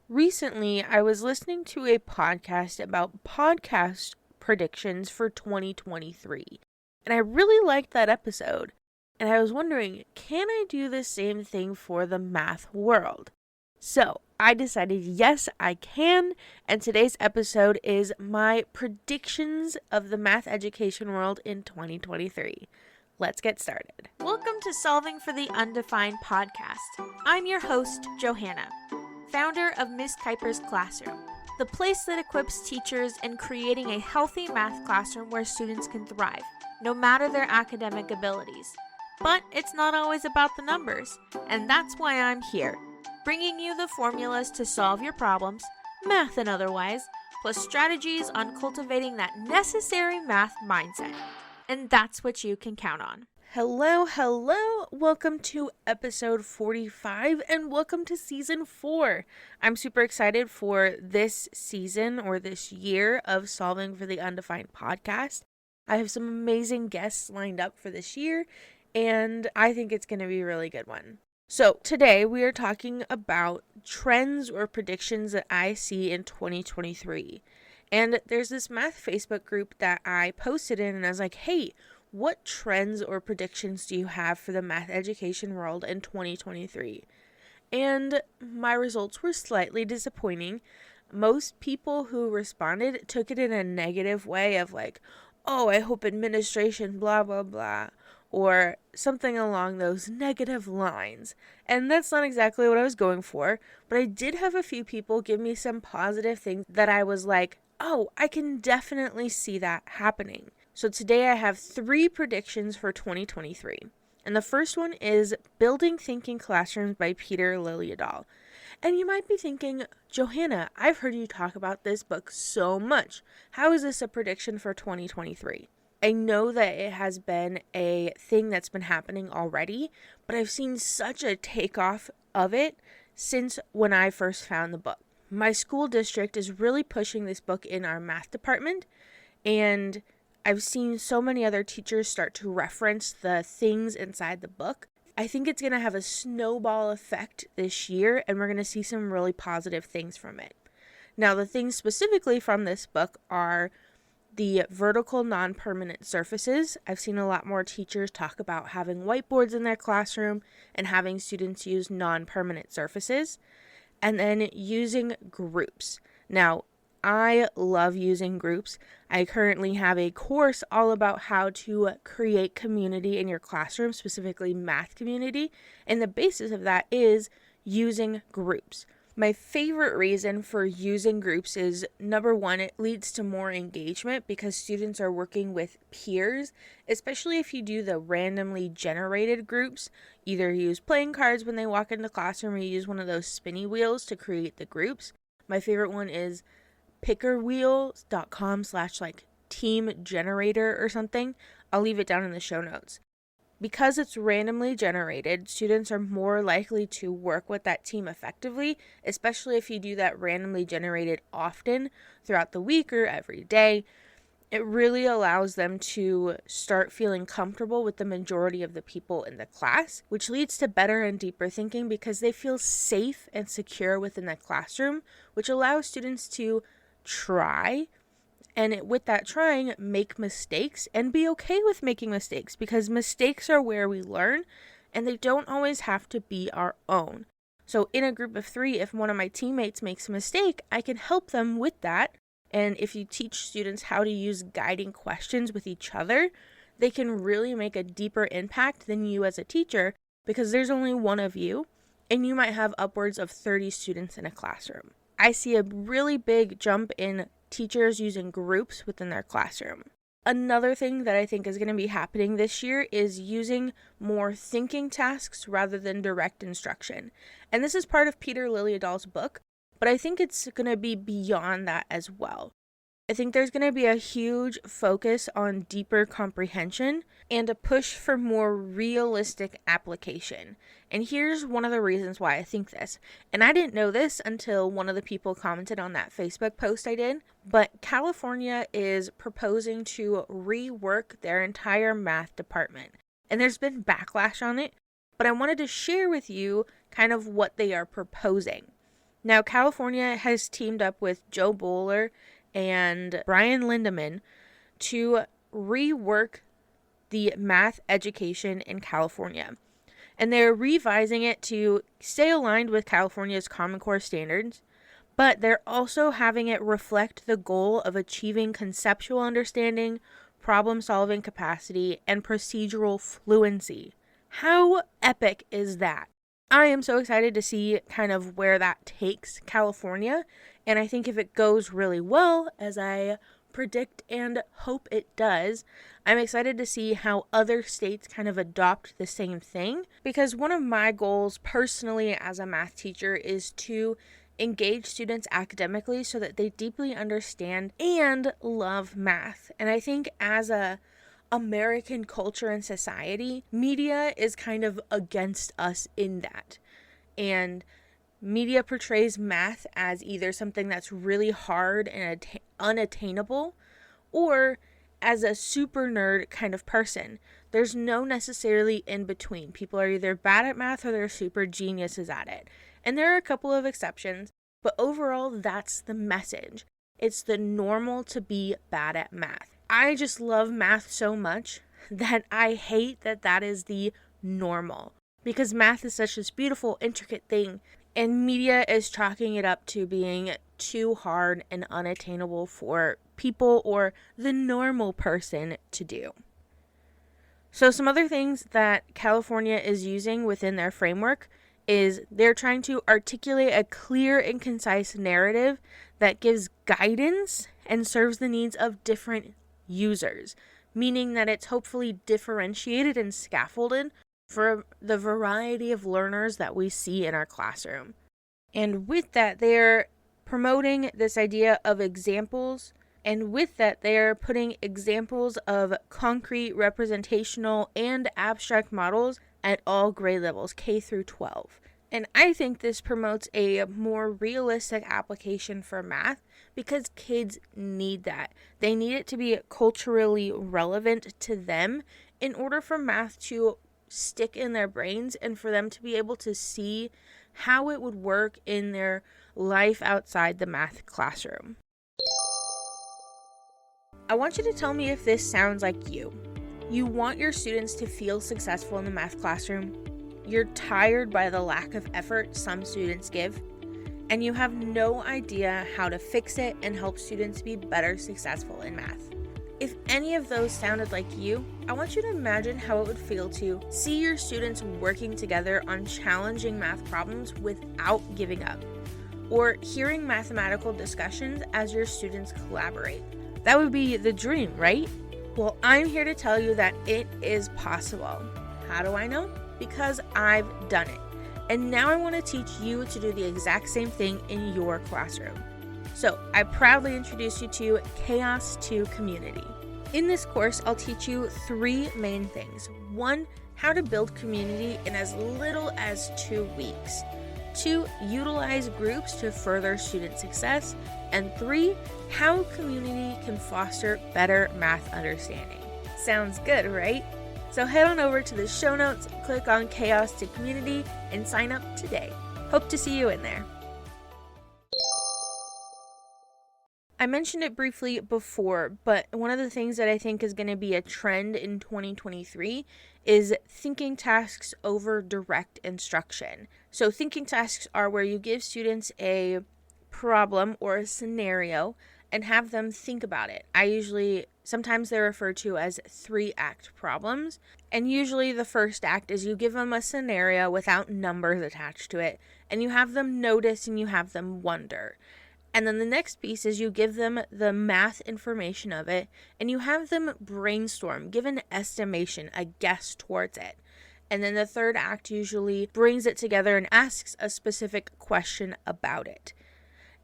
Recently, I was listening to a podcast about podcast predictions for 2023, and I really liked that episode. And I was wondering, can I do the same thing for the math world? So, I decided yes, I can, and today's episode is my predictions of the math education world in 2023. Let's get started. Welcome to Solving for the Undefined podcast. I'm your host, Johanna, founder of Miss Kuiper's Classroom, the place that equips teachers in creating a healthy math classroom where students can thrive, no matter their academic abilities. But it's not always about the numbers, and that's why I'm here, bringing you the formulas to solve your problems, math and otherwise, plus strategies on cultivating that necessary math mindset. And that's what you can count on. Hello. Welcome to episode 45 and welcome to season 4. I'm super excited for this season or this year of Solving for the Undefined podcast. I have some amazing guests lined up for this year and I think it's going to be a really good one. So today we are talking about trends or predictions that I see in 2023. And there's this math Facebook group that I posted in and I was like, hey, what trends or predictions do you have for the math education world in 2023? And my results were slightly disappointing. Most people who responded took it in a negative way of like, oh, I hope administration blah, blah, blah, or something along those negative lines. And that's not exactly what I was going for, but I did have a few people give me some positive things that I was like, oh, I can definitely see that happening. So today I have 3 predictions for 2023. And the first one is Building Thinking Classrooms by Peter Liljedahl. And you might be thinking, Johanna, I've heard you talk about this book so much. How is this a prediction for 2023? I know that it has been a thing that's been happening already, but I've seen such a takeoff of it since when I first found the book. My school district is really pushing this book in our math department, and I've seen so many other teachers start to reference the things inside the book. I think it's going to have a snowball effect this year, and we're going to see some really positive things from it. Now, the things specifically from this book are the vertical non-permanent surfaces. I've seen a lot more teachers talk about having whiteboards in their classroom and having students use non-permanent surfaces. And then using groups. Now, I love using groups. I currently have a course all about how to create community in your classroom, specifically math community. And the basis of that is using groups. My favorite reason for using groups is, number one, it leads to more engagement because students are working with peers, especially if you do the randomly generated groups. Either use playing cards when they walk into the classroom or you use one of those spinny wheels to create the groups. My favorite one is pickerwheel.com/team generator or something. I'll leave it down in the show notes. Because it's randomly generated, students are more likely to work with that team effectively, especially if you do that randomly generated often throughout the week or every day. It really allows them to start feeling comfortable with the majority of the people in the class, which leads to better and deeper thinking because they feel safe and secure within the classroom, which allows students to try. And with that trying, make mistakes and be okay with making mistakes because mistakes are where we learn and they don't always have to be our own. So in a group of 3, if one of my teammates makes a mistake, I can help them with that. And if you teach students how to use guiding questions with each other, they can really make a deeper impact than you as a teacher because there's only one of you and you might have upwards of 30 students in a classroom. I see a really big jump in teachers using groups within their classroom. Another thing that I think is going to be happening this year is using more thinking tasks rather than direct instruction. And this is part of Peter Liljedahl's book, but I think it's going to be beyond that as well. I think there's going to be a huge focus on deeper comprehension and a push for more realistic application. And here's one of the reasons why I think this. And I didn't know this until one of the people commented on that Facebook post I did, but California is proposing to rework their entire math department. And there's been backlash on it, but I wanted to share with you kind of what they are proposing. Now, California has teamed up with Joe Bowler and Brian Lindemann to rework the math education in California. And they're revising it to stay aligned with California's Common Core standards, but they're also having it reflect the goal of achieving conceptual understanding, problem-solving capacity, and procedural fluency. How epic is that? I am so excited to see kind of where that takes California, and I think if it goes really well, as I predict and hope it does, I'm excited to see how other states kind of adopt the same thing, because one of my goals personally as a math teacher is to engage students academically so that they deeply understand and love math. And I think as a American culture and society, media is kind of against us in that. And media portrays math as either something that's really hard and unattainable, or as a super nerd kind of person. There's no necessarily in between. People are either bad at math or they're super geniuses at it. And there are a couple of exceptions, but overall, that's the message. It's the normal to be bad at math. I just love math so much that I hate that that is the normal, because math is such this beautiful, intricate thing, and media is chalking it up to being too hard and unattainable for people or the normal person to do. So some other things that California is using within their framework is they're trying to articulate a clear and concise narrative that gives guidance and serves the needs of different users, meaning that it's hopefully differentiated and scaffolded for the variety of learners that we see in our classroom. And with that, they're promoting this idea of examples, and with that, they're putting examples of concrete, representational, and abstract models at all grade levels, K through 12. And I think this promotes a more realistic application for math because kids need that. They need it to be culturally relevant to them in order for math to stick in their brains and for them to be able to see how it would work in their life outside the math classroom. I want you to tell me if this sounds like you. You want your students to feel successful in the math classroom. You're tired by the lack of effort some students give, and you have no idea how to fix it and help students be better successful in math. If any of those sounded like you, I want you to imagine how it would feel to see your students working together on challenging math problems without giving up, or hearing mathematical discussions as your students collaborate. That would be the dream, right? Well, I'm here to tell you that it is possible. How do I know? Because I've done it. And now I want to teach you to do the exact same thing in your classroom. So I proudly introduce you to Chaos to Community. In this course, I'll teach you 3 main things. 1, how to build community in as little as 2 weeks. 2, utilize groups to further student success. And 3, how community can foster better math understanding. Sounds good, right? So head on over to the show notes, click on Chaos to Community, and sign up today. Hope to see you in there. I mentioned it briefly before, but one of the things that I think is going to be a trend in 2023 is thinking tasks over direct instruction. So thinking tasks are where you give students a problem or a scenario and have them think about it. Sometimes they're referred to as 3-act problems. And usually the first act is you give them a scenario without numbers attached to it, and you have them notice and you have them wonder. And then the next piece is you give them the math information of it, and you have them brainstorm, give an estimation, a guess towards it. And then the third act usually brings it together and asks a specific question about it.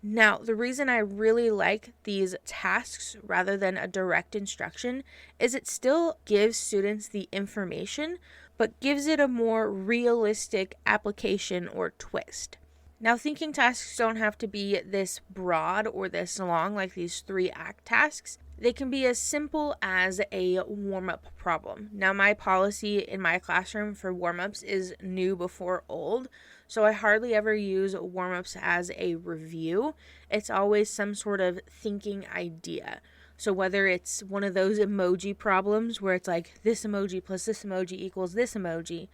Now, the reason I really like these tasks rather than a direct instruction is it still gives students the information, but gives it a more realistic application or twist. Now, thinking tasks don't have to be this broad or this long like these 3-act tasks. They can be as simple as a warm-up problem. Now, my policy in my classroom for warm-ups is new before old. So I hardly ever use warm-ups as a review. It's always some sort of thinking idea. So whether it's one of those emoji problems where it's like this emoji plus this emoji equals this emoji,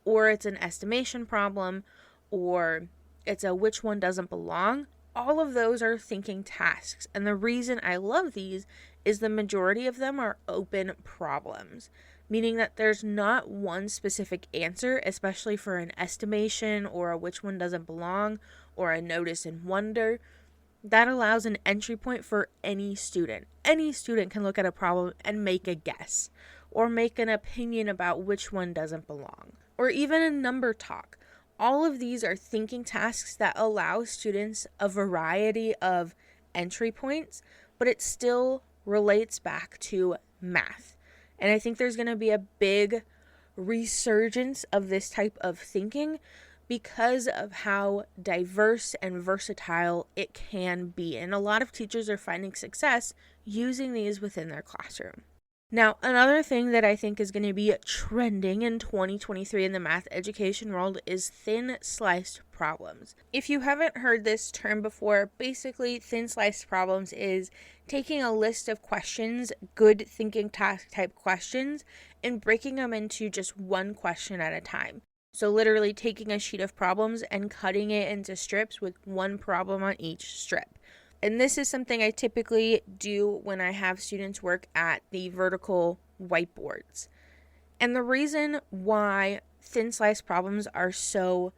or it's an estimation problem, or it's a which one doesn't belong, all of those are thinking tasks. And the reason I love these is the majority of them are open problems, meaning that there's not one specific answer, especially for an estimation or a which one doesn't belong or a notice and wonder. That allows an entry point for any student. Any student can look at a problem and make a guess or make an opinion about which one doesn't belong, or even a number talk. All of these are thinking tasks that allow students a variety of entry points, but it still relates back to math. And I think there's going to be a big resurgence of this type of thinking because of how diverse and versatile it can be. And a lot of teachers are finding success using these within their classroom. Now, another thing that I think is going to be trending in 2023 in the math education world is thin sliced problems. If you haven't heard this term before, basically thin sliced problems is taking a list of questions, good thinking task type questions, and breaking them into just one question at a time. So literally taking a sheet of problems and cutting it into strips with one problem on each strip. And this is something I typically do when I have students work at the vertical whiteboards. And the reason why thin slice problems are so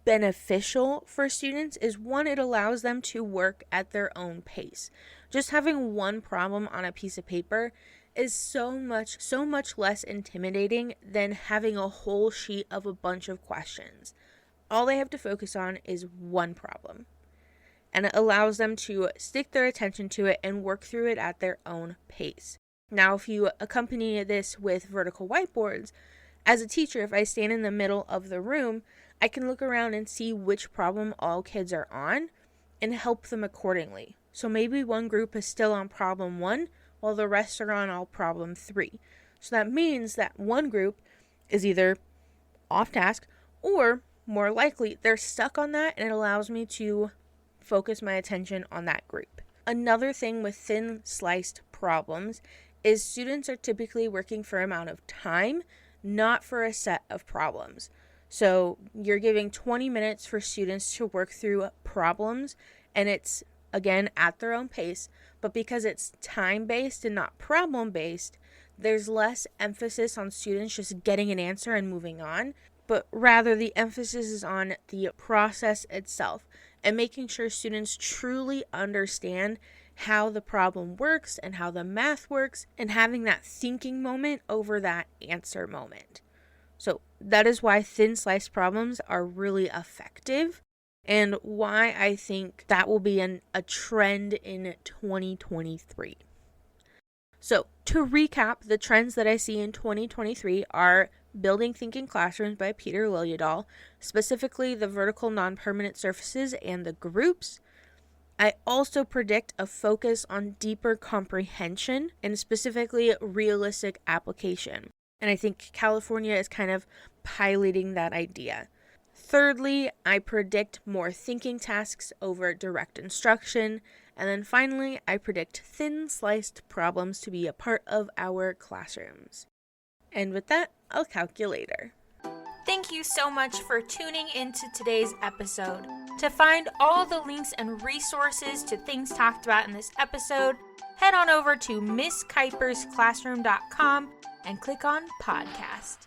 beneficial for students is, one, it allows them to work at their own pace. Just having one problem on a piece of paper is so much less intimidating than having a whole sheet of a bunch of questions. All they have to focus on is one problem. And it allows them to stick their attention to it and work through it at their own pace. Now, if you accompany this with vertical whiteboards, as a teacher, if I stand in the middle of the room, I can look around and see which problem all kids are on and help them accordingly. So maybe one group is still on problem 1 while the rest are on all problem 3. So that means that one group is either off task or more likely they're stuck on that, and it allows me to focus my attention on that group. Another thing with thin sliced problems is students are typically working for an amount of time, not for a set of problems. So you're giving 20 minutes for students to work through problems, and it's, again, at their own pace, but because it's time-based and not problem-based, there's less emphasis on students just getting an answer and moving on, but rather the emphasis is on the process itself and making sure students truly understand how the problem works and how the math works, and having that thinking moment over that answer moment. So that is why thin sliced problems are really effective, and why I think that will be a trend in 2023. So to recap, the trends that I see in 2023 are Building Thinking Classrooms by Peter Liljedahl, specifically the vertical non-permanent surfaces and the groups. I also predict a focus on deeper comprehension and specifically realistic application. And I think California is kind of piloting that idea. Thirdly, I predict more thinking tasks over direct instruction. And then finally, I predict thin sliced problems to be a part of our classrooms. And with that, I'll calculator. Thank you so much for tuning into today's episode. To find all the links and resources to things talked about in this episode, head on over to MissKuipersClassroom.com and click on podcast.